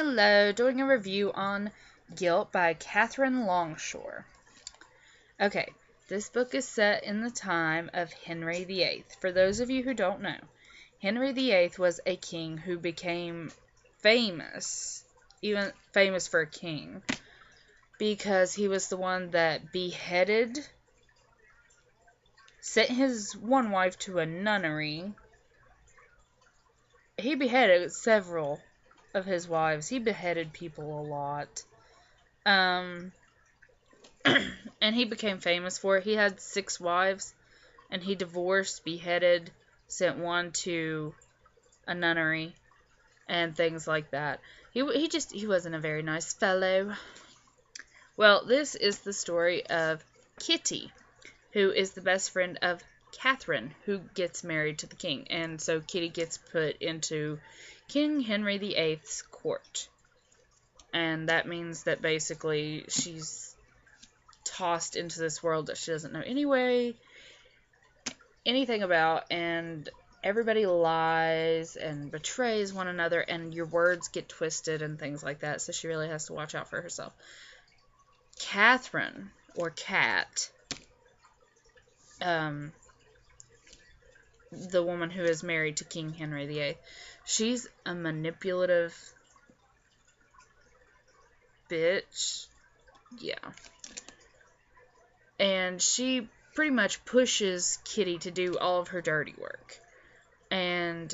Hello, doing a review on Guilt by Katherine Longshore. Okay, this book is set in the time of Henry VIII. For those of you who don't know, Henry VIII was a king who became famous, even famous for a king, because he was the one that beheaded, sent his one wife to a nunnery. He beheaded several of his wives. He beheaded people a lot. And he became famous for it. He had 6 wives, and he divorced, beheaded, sent one to a nunnery, and things like that. He wasn't a very nice fellow. Well, this is the story of Kitty, who is the best friend of Katherine, who gets married to the king. And so Kitty gets put into King Henry VIII's court. And that means that basically she's tossed into this world that she doesn't know anything about, and everybody lies and betrays one another, and your words get twisted and things like that, so she really has to watch out for herself. Katherine, or Kat, the woman who is married to King Henry VIII, she's a manipulative bitch. Yeah. And she pretty much pushes Kitty to do all of her dirty work. And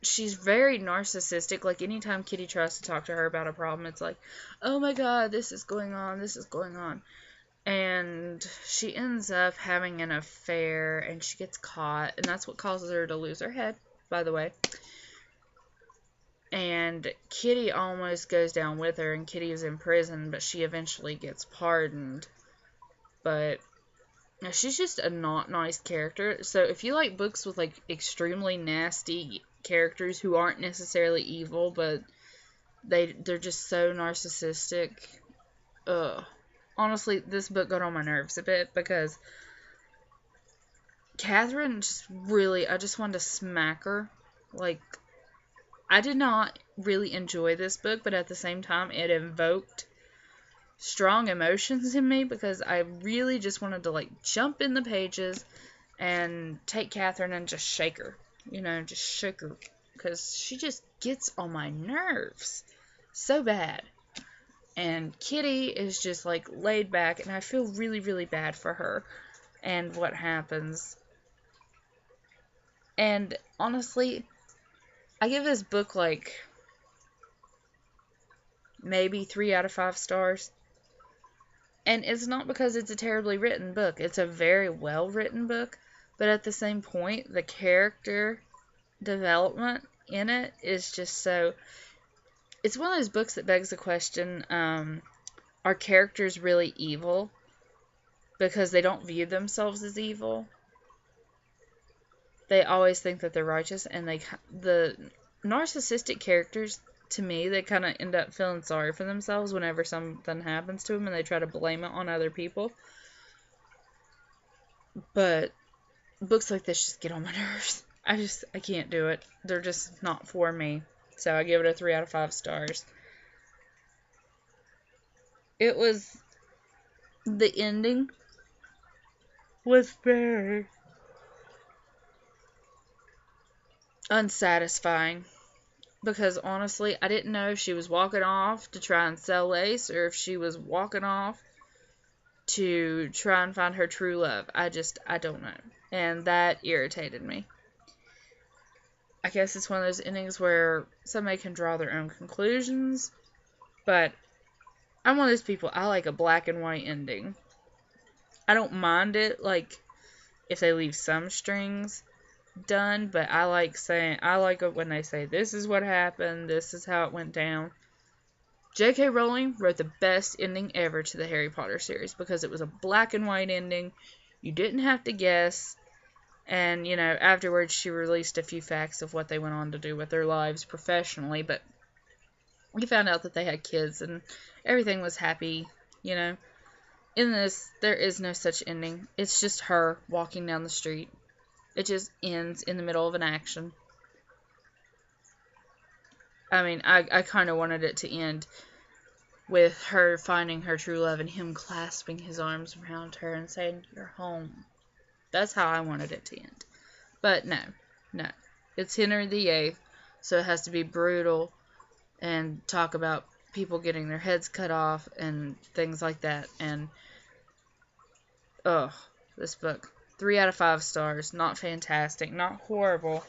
she's very narcissistic. Like, anytime Kitty tries to talk to her about a problem, it's like, oh my god, this is going on. And she ends up having an affair, and she gets caught, and that's what causes her to lose her head, by the way. And Kitty almost goes down with her, and Kitty is in prison, but she eventually gets pardoned. But she's just a not nice character. So if you like books with, like, extremely nasty characters who aren't necessarily evil, but they're just so narcissistic, honestly, this book got on my nerves a bit, because Katherine I just wanted to smack her. Like, I did not really enjoy this book, but at the same time, it invoked strong emotions in me, because I really just wanted to, like, jump in the pages and take Katherine and just shake her. Just shake her, because she just gets on my nerves so bad. And Kitty is just, like, laid back, and I feel really, really bad for her and what happens. And honestly, I give this book, like, maybe 3 out of 5 stars. And it's not because it's a terribly written book. It's a very well written book. But at the same point, the character development in it is just so... It's one of those books that begs the question, are characters really evil? Because they don't view themselves as evil. They always think that they're righteous, and the narcissistic characters, to me, they kind of end up feeling sorry for themselves whenever something happens to them, and they try to blame it on other people. But books like this just get on my nerves. I can't do it. They're just not for me. So I give it a 3 out of 5 stars. The ending was very unsatisfying. Because honestly, I didn't know if she was walking off to try and sell lace, or if she was walking off to try and find her true love. I don't know. And that irritated me. I guess it's one of those endings where somebody can draw their own conclusions. But I'm one of those people, I like a black and white ending. I don't mind it, like, if they leave some strings done, but I like it when they say, this is what happened, this is how it went down. J.K. Rowling wrote the best ending ever to the Harry Potter series, because it was a black and white ending. You didn't have to guess. And, afterwards she released a few facts of what they went on to do with their lives professionally, but we found out that they had kids and everything was happy, In this, there is no such ending. It's just her walking down the street. It just ends in the middle of an action. I mean, I kind of wanted it to end with her finding her true love and him clasping his arms around her and saying, "You're home." That's how I wanted it to end. But no, no. It's Henry VIII, so it has to be brutal and talk about people getting their heads cut off and things like that. And, ugh, this book. 3 out of 5 stars. Not fantastic, not horrible,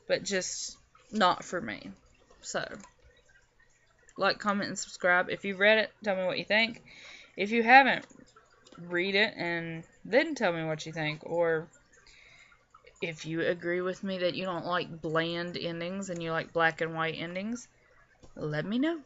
but just not for me. So, like, comment, and subscribe. If you've read it, tell me what you think. If you haven't, read it and then tell me what you think. Or if you agree with me that you don't like bland endings and you like black and white endings, let me know.